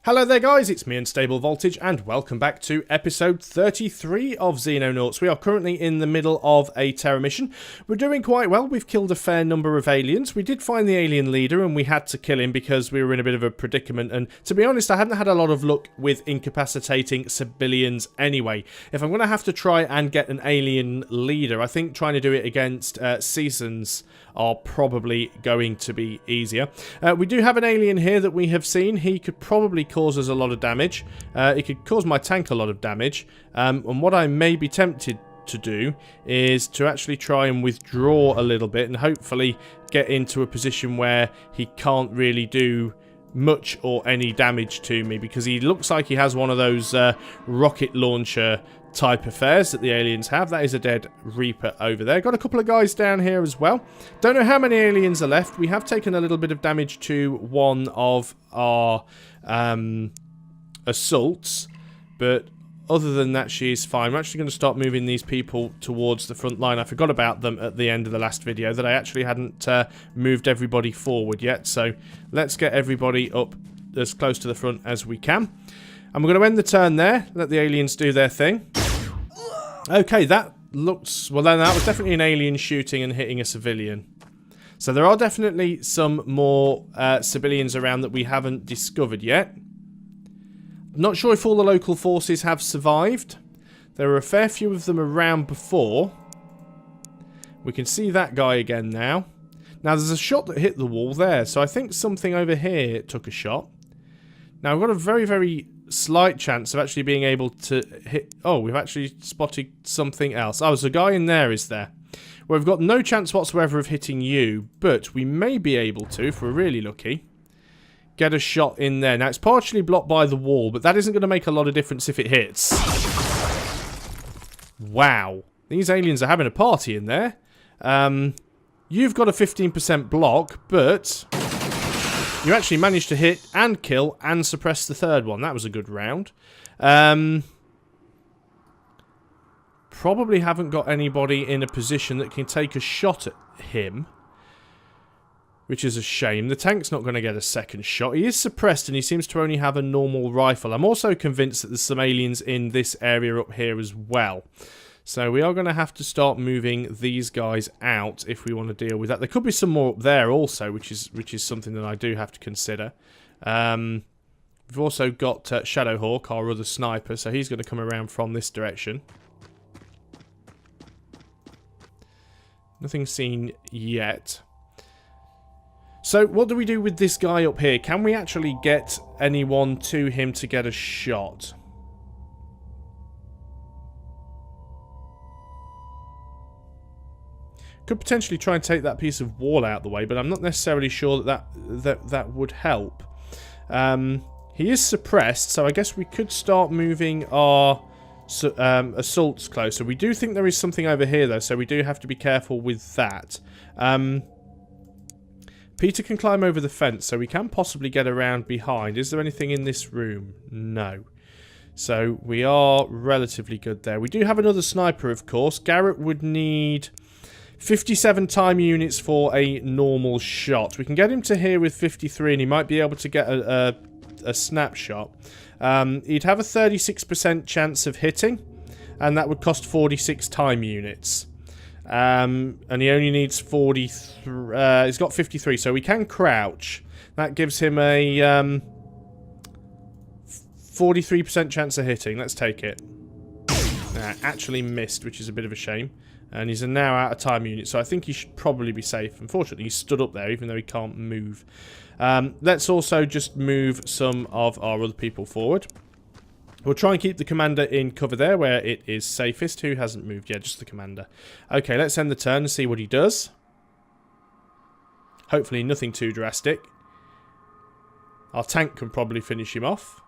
Hello there guys, it's me Unstable Voltage and welcome back to episode 33 of Xenonauts. We are currently in the middle of a terror mission. We're doing quite well, we've killed a fair number of aliens. We did find the alien leader and we had to kill him because we were in a bit of a predicament, and to be honest I hadn't had a lot of luck with incapacitating civilians anyway. If I'm going to have to try and get an alien leader, I think trying to do it against seasons are probably going to be easier. We do have an alien here that we have seen. He could probably cause us a lot of damage. It could cause my tank a lot of damage. And what I may be tempted to do is to actually try and withdraw a little bit and hopefully get into a position where he can't really do much or any damage to me, because he looks like he has one of those rocket launcher type affairs that the aliens have. That is a dead Reaper over there. Got a couple of guys down here as well. Don't know how many aliens are left. We have taken a little bit of damage to one of our assaults, but other than that she is fine. We're actually going to start moving these people towards the front line. I forgot about them at the end of the last video, that I actually hadn't moved everybody forward yet, so let's get everybody up as close to the front as we can. And we're going to end the turn there, let the aliens do their thing. Okay, that looks... well, then that was definitely an alien shooting and hitting a civilian. So there are definitely some more civilians around that we haven't discovered yet. Not sure if all the local forces have survived. There were a fair few of them around before. We can see that guy again now. Now there's a shot that hit the wall there, so I think something over here took a shot. Now I've got a very slight chance of actually being able to hit... oh, we've actually spotted something else. Oh, there's a guy in there, is there? Well, we've got no chance whatsoever of hitting you, but we may be able to, if we're really lucky, get a shot in there. Now, it's partially blocked by the wall, but that isn't going to make a lot of difference if it hits. Wow. These aliens are having a party in there. You've got a 15% block, but you actually managed to hit and kill and suppress the third one. That was a good round. Probably haven't got anybody in a position that can take a shot at him, which is a shame. The tank's not going to get a second shot. He is suppressed and he seems to only have a normal rifle. I'm also convinced that there's some aliens in this area up here as well. So we are going to have to start moving these guys out if we want to deal with that. There could be some more up there also, which is something that I do have to consider. We've also got Shadowhawk, our other sniper, so he's going to come around from this direction. Nothing seen yet. So what do we do with this guy up here? Can we actually get anyone to him to get a shot? Could potentially try and take that piece of wall out of the way, but I'm not necessarily sure that would help. He is suppressed, so I guess we could start moving our assaults closer. We do think there is something over here, though, so we do have to be careful with that. Peter can climb over the fence, so we can possibly get around behind. Is there anything in this room? No. So we are relatively good there. We do have another sniper, of course. Garrett would need 57 time units for a normal shot. We can get him to here with 53 and he might be able to get a snapshot. He'd have a 36% chance of hitting, and that would cost 46 time units. And he only needs 43. He's got 53, so we can crouch. That gives him a 43% chance of hitting. Let's take it. Actually missed, which is a bit of a shame. And he's now out of time unit, so I think he should probably be safe. Unfortunately, he stood up there, even though he can't move. Let's also just move some of our other people forward. We'll try and keep the commander in cover there, where it is safest. Who hasn't moved yet? Just the commander. Okay, let's end the turn and see what he does. Hopefully nothing too drastic. Our tank can probably finish him off.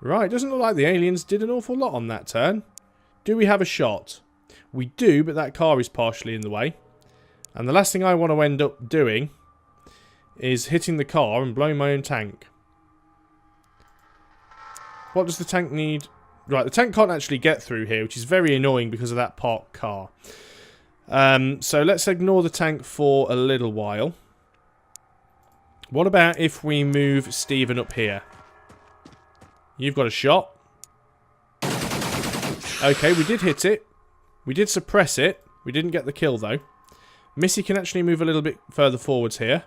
Right, doesn't look like the aliens did an awful lot on that turn. Do we have a shot? We do, but that car is partially in the way. And the last thing I want to end up doing is hitting the car and blowing my own tank. What does the tank need? Right, the tank can't actually get through here, which is very annoying because of that parked car. So let's ignore the tank for a little while. What about if we move Stephen up here? You've got a shot. Okay, we did hit it. We did suppress it. We didn't get the kill, though. Missy can actually move a little bit further forwards here.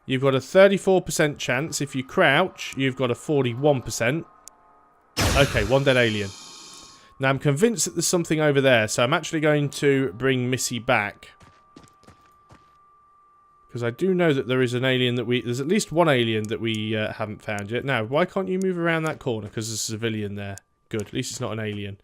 You've got a 34% chance. If you crouch, you've got a 41%. Okay, one dead alien. Now, I'm convinced that there's something over there, so I'm actually going to bring Missy back. Because I do know that there is an alien that we... There's at least one alien that we haven't found yet. Now, why can't you move around that corner? Because there's a civilian there. Good, at least it's not an alien.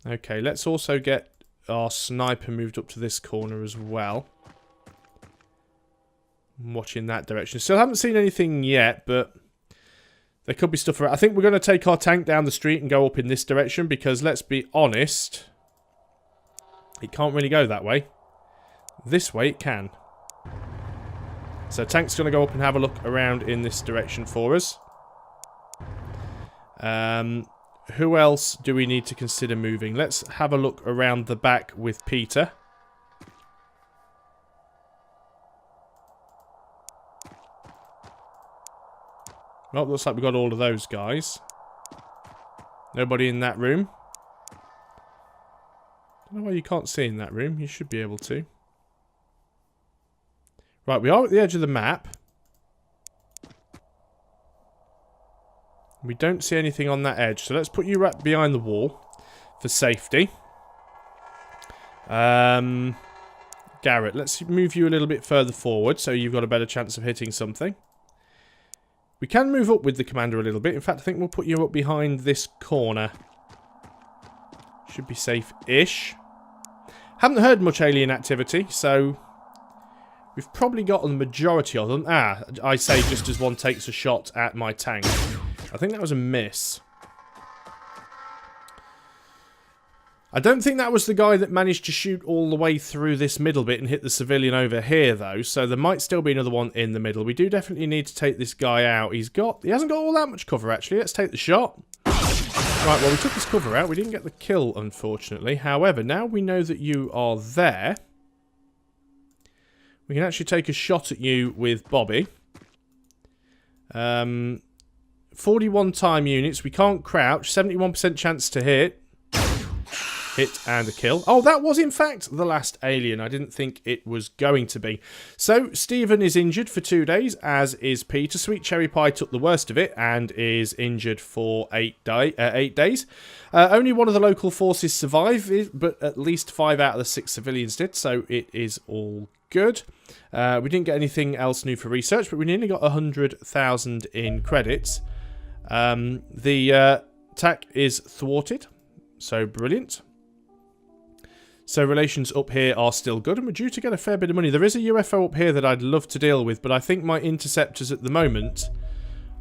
Okay, let's also get our sniper moved up to this corner as well. I'm watching that direction. Still haven't seen anything yet, but there could be stuff around. I think we're going to take our tank down the street and go up in this direction because, let's be honest, it can't really go that way. This way it can. So tank's going to go up and have a look around in this direction for us. Who else do we need to consider moving? Let's have a look around the back with Peter. Well, looks like we've got all of those guys. Nobody in that room. I don't know why you can't see in that room. You should be able to. Right, we are at the edge of the map. We don't see anything on that edge, so let's put you right behind the wall for safety. Garrett, let's move you a little bit further forward so you've got a better chance of hitting something. We can move up with the commander a little bit. In fact, I think we'll put you up behind this corner. Should be safe-ish. Haven't heard much alien activity, so we've probably got the majority of them. Ah, I say just as one takes a shot at my tank. I think that was a miss. I don't think that was the guy that managed to shoot all the way through this middle bit and hit the civilian over here, though. So there might still be another one in the middle. We do definitely need to take this guy out. He hasn't got all that much cover, actually. Let's take the shot. Right, well, we took his cover out. We didn't get the kill, unfortunately. However, now we know that you are there, we can actually take a shot at you with Bobby. 41 time units. We can't crouch. 71% chance to hit. Hit and a kill. Oh, that was in fact the last alien. I didn't think it was going to be. So, Stephen is injured for 2 days, as is Peter. Sweet Cherry Pie took the worst of it and is injured for 8 days. Only one of the local forces survived, but at least 5 out of the 6 civilians did, so it is all good. We didn't get anything else new for research, but we nearly got 100,000 in credits. The attack is thwarted, so brilliant. So relations up here are still good, and we're due to get a fair bit of money. There is a UFO up here that I'd love to deal with, but I think my interceptors at the moment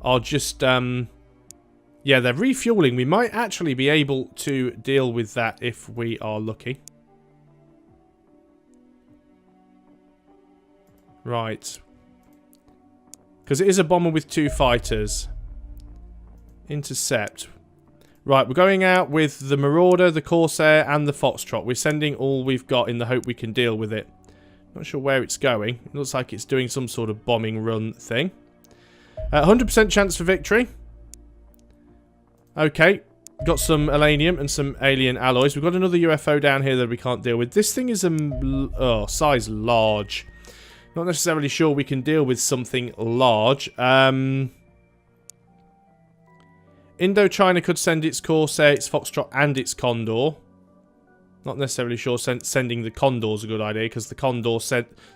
are just, yeah, they're refueling. We might actually be able to deal with that if we are lucky. Right. Because it is a bomber with 2 fighters. Intercept. Right, we're going out with the Marauder, the Corsair, and the Foxtrot. We're sending all we've got in the hope we can deal with it. Not sure where it's going. It looks like it's doing some sort of bombing run thing. 100% chance for victory. Okay. Got some alanium and some alien alloys. We've got another UFO down here that we can't deal with. This thing is a size large. Not necessarily sure we can deal with something large. Indochina could send its Corsair, its Foxtrot, and its Condor. Not necessarily sure sending the Condor's a good idea, because the Condor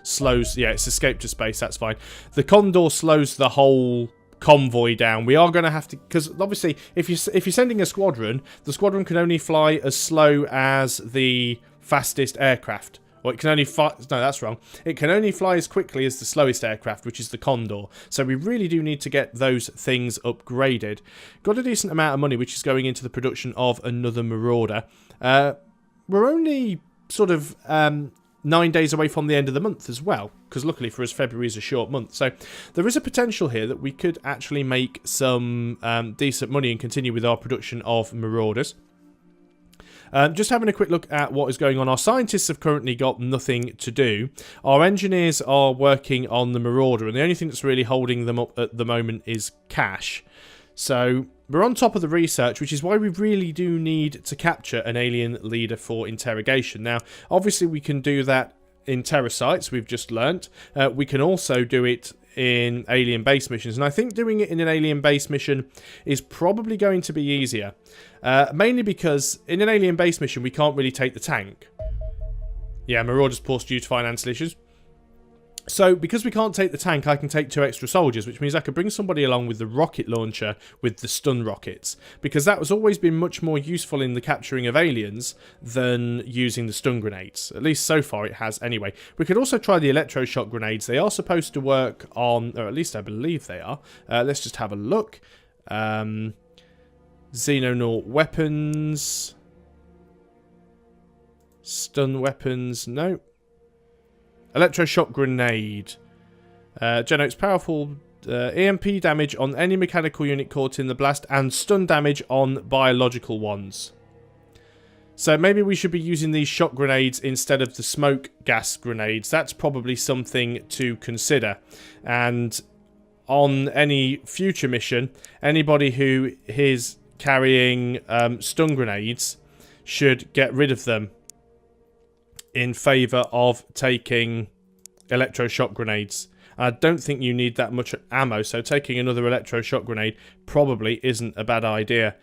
slows... Yeah, it's escape to space, that's fine. The Condor slows the whole convoy down. We are going to have to... Because, obviously, if you're sending a squadron, the squadron can only fly as slow as the fastest aircraft. Or it can only fly... No, that's wrong. It can only fly as quickly as the slowest aircraft, which is the Condor. So we really do need to get those things upgraded. Got a decent amount of money, which is going into the production of another Marauder. We're only sort of 9 days away from the end of the month as well. Because luckily for us, February is a short month. So there is a potential here that we could actually make some decent money and continue with our production of Marauders. Just having a quick look at what is going on. Our scientists have currently got nothing to do. Our engineers are working on the Marauder, and the only thing that's really holding them up at the moment is cash. So we're on top of the research, which is why we really do need to capture an alien leader for interrogation. Now, obviously we can do that in terror sites, we've just learnt. We can also do it in alien base missions, and I think doing it in an alien base mission is probably going to be easier. Mainly because in an alien base mission we can't really take the tank. Yeah, Marauder's paused due to financial issues. So, because we can't take the tank, I can take 2 extra soldiers, which means I could bring somebody along with the rocket launcher with the stun rockets. Because that has always been much more useful in the capturing of aliens than using the stun grenades. At least so far it has anyway. We could also try the electroshock grenades. They are supposed to work on, or at least I believe they are. Let's just have a look. Xenonaut weapons. Stun weapons, no. Electroshock grenade. Generates powerful EMP damage on any mechanical unit caught in the blast and stun damage on biological ones. So maybe we should be using these shock grenades instead of the smoke gas grenades. That's probably something to consider. And on any future mission, anybody who is carrying stun grenades should get rid of them in favour of taking electroshock grenades. I don't think you need that much ammo, so taking another electroshock grenade probably isn't a bad idea.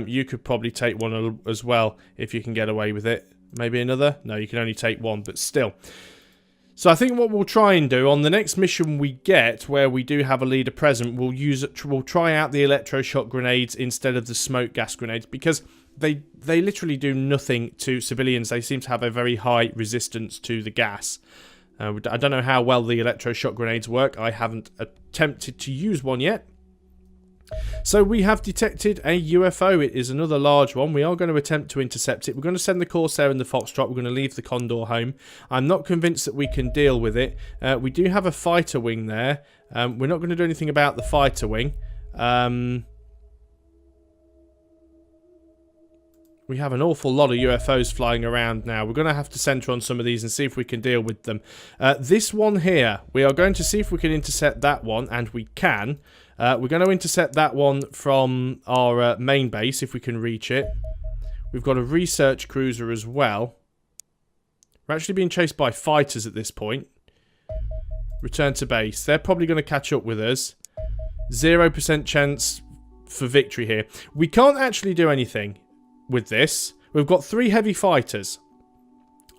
You could probably take one as well if you can get away with it. Maybe another? No, you can only take one, but still. So I think what we'll try and do on the next mission we get, where we do have a leader present, we'll try out the electroshock grenades instead of the smoke gas grenades, because they literally do nothing to civilians. They seem to have a very high resistance to the gas. I don't know how well the electroshock grenades work. I haven't attempted to use one yet. So we have detected a UFO. It is another large one. We are going to attempt to intercept it. We're going to send the Corsair and the Foxtrot. We're going to leave the Condor home. I'm not convinced that we can deal with it. We do have a fighter wing there. We're not going to do anything about the fighter wing. We have an awful lot of UFOs flying around now. We're going to have to centre on some of these and see if we can deal with them. This one here, we are going to see if we can intercept that one, and we can. We're going to intercept that one from our main base, if we can reach it. We've got a research cruiser as well. We're actually being chased by fighters at this point. Return to base. They're probably going to catch up with us. 0% chance for victory here. We can't actually do anything with this. We've got 3 heavy fighters.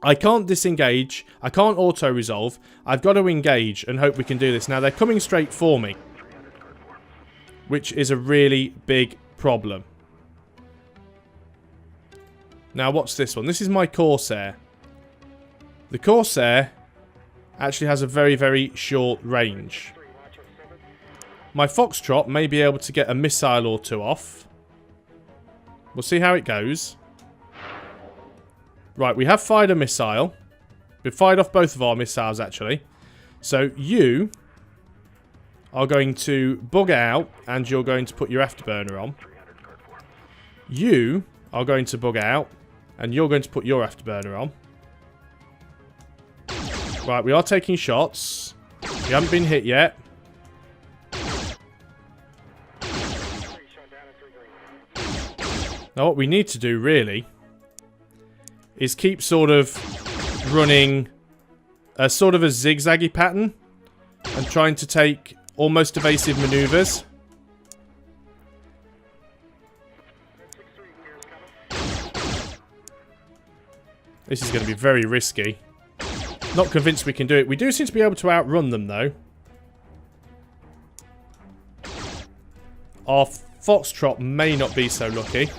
I can't disengage. I can't auto-resolve. I've got to engage and hope we can do this. Now, they're coming straight for me, which is a really big problem. Now, what's this one? This is my Corsair. The Corsair actually has a very, very short range. My Foxtrot may be able to get a missile or 2 off. We'll see how it goes. Right, we have fired a missile. We've fired off both of our missiles, actually. So you are going to bug out, and you're going to put your afterburner on. You are going to bug out, and you're going to put your afterburner on. Right, we are taking shots. We haven't been hit yet. Now what we need to do, really, is keep sort of running a sort of a zigzaggy pattern and trying to take almost evasive maneuvers. This is going to be very risky. Not convinced we can do it. We do seem to be able to outrun them, though. Our Foxtrot may not be so lucky.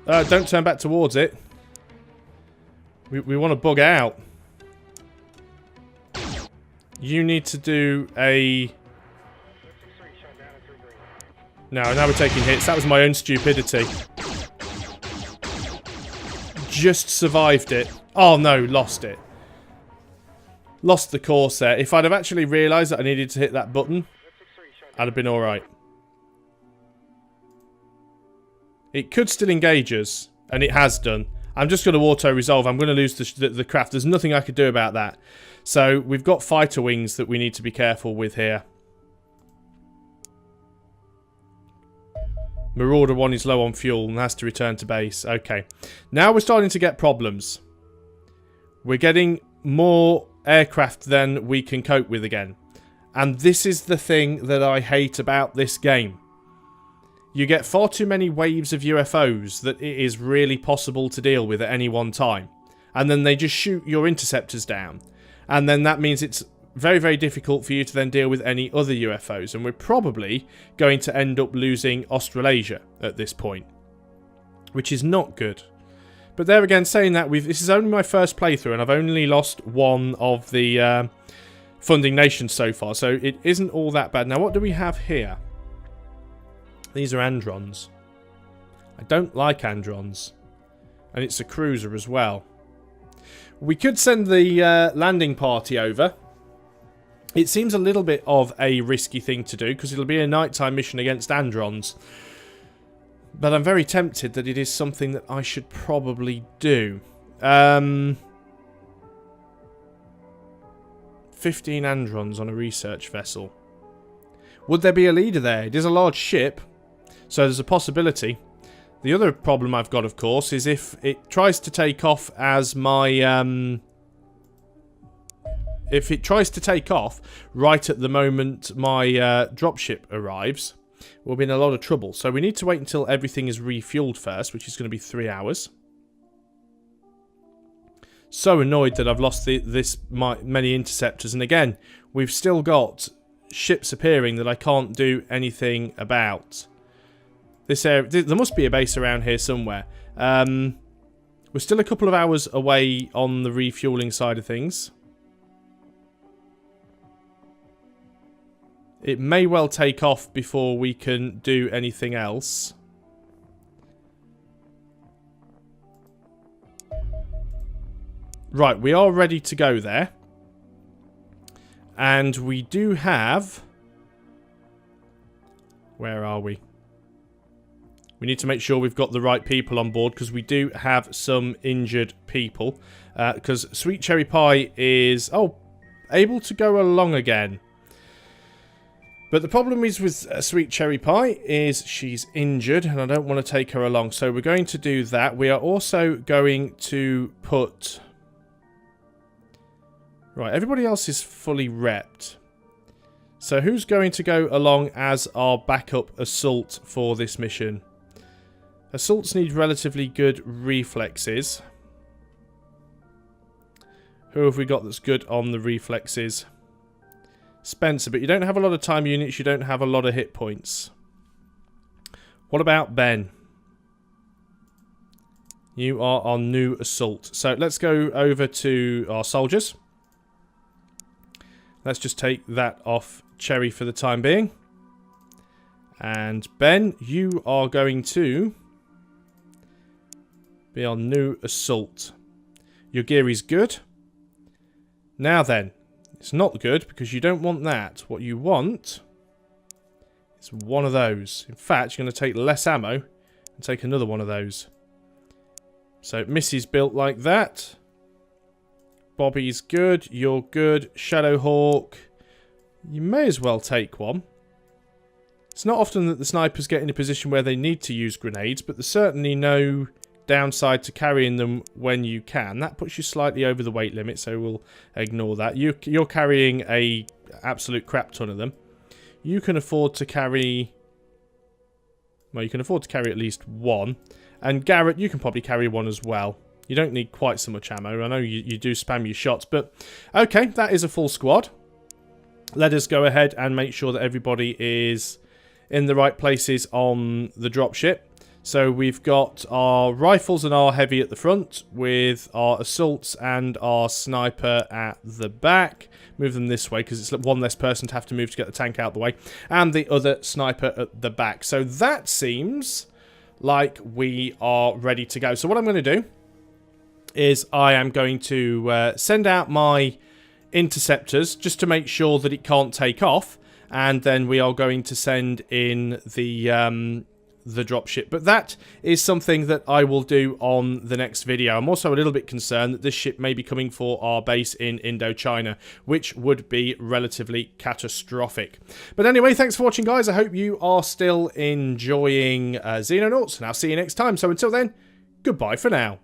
Don't turn back towards it. We want to bug out. You need to do a... No, now we're taking hits. That was my own stupidity. Just survived it. Oh no, lost it. Lost the course there. If I'd have actually realised that I needed to hit that button, I'd have been alright. It could still engage us, and it has done. I'm just going to auto-resolve. I'm going to lose the craft. There's nothing I could do about that. So, we've got fighter wings that we need to be careful with here. Marauder 1 is low on fuel and has to return to base. Okay. Now we're starting to get problems. We're getting more aircraft than we can cope with again. And this is the thing that I hate about this game. You get far too many waves of UFOs that it is really possible to deal with at any one time. And then they just shoot your interceptors down. And then that means it's very, very difficult for you to then deal with any other UFOs. And we're probably going to end up losing Australasia at this point. Which is not good. But there again, saying that, this is only my first playthrough. And I've only lost one of the funding nations so far. So it isn't all that bad. Now, what do we have here? These are Androns. I don't like Androns. And it's a cruiser as well. We could send the landing party over. It seems a little bit of a risky thing to do, because it'll be a nighttime mission against Androns. But I'm very tempted that it is something that I should probably do. 15 Androns on a research vessel. Would there be a leader there? It is a large ship. So there's a possibility. The other problem I've got, of course, is if it tries to take off as my... if it tries to take off right at the moment my dropship arrives, we'll be in a lot of trouble. So we need to wait until everything is refueled first, which is going to be 3 hours. So annoyed that I've lost many interceptors. And again, we've still got ships appearing that I can't do anything about. This area, there must be a base around here somewhere. We're still a couple of hours away on the refueling side of things. It may well take off before we can do anything else. Right, we are ready to go there. And we do have... Where are we? We need to make sure we've got the right people on board, because we do have some injured people. Because Sweet Cherry Pie is, able to go along again. But the problem is with Sweet Cherry Pie is she's injured, and I don't want to take her along. So we're going to do that. We are also going to put... Right, everybody else is fully repped. So who's going to go along as our backup assault for this mission? Assaults need relatively good reflexes. Who have we got that's good on the reflexes? Spencer, but you don't have a lot of time units, you don't have a lot of hit points. What about Ben? You are our new assault. So let's go over to our soldiers. Let's just take that off Cherry for the time being. And Ben, you are going to be our new assault. Your gear is good. Now then, it's not good because you don't want that. What you want is one of those. In fact, you're going to take less ammo and take another one of those. So Missy's built like that. Bobby's good. You're good. Shadowhawk. You may as well take one. It's not often that the snipers get in a position where they need to use grenades, but there's certainly no downside to carrying them when you can. That puts you slightly over the weight limit, so we'll ignore that. You're carrying a absolute crap ton of them. You can afford to carry... Well, you can afford to carry at least one. And Garrett, you can probably carry one as well. You don't need quite so much ammo. I know you do spam your shots, but... Okay, that is a full squad. Let us go ahead and make sure that everybody is in the right places on the dropship. So we've got our rifles and our heavy at the front, with our assaults and our sniper at the back. Move them this way because it's one less person to have to move to get the tank out of the way. And the other sniper at the back. So that seems like we are ready to go. So what I'm going to do is I am going to send out my interceptors just to make sure that it can't take off, and then we are going to send in the dropship. But that is something that I will do on the next video. I'm also a little bit concerned that this ship may be coming for our base in Indochina, which would be relatively catastrophic. But anyway, thanks for watching, guys. I hope you are still enjoying Xenonauts, and I'll see you next time. So until then, goodbye for now.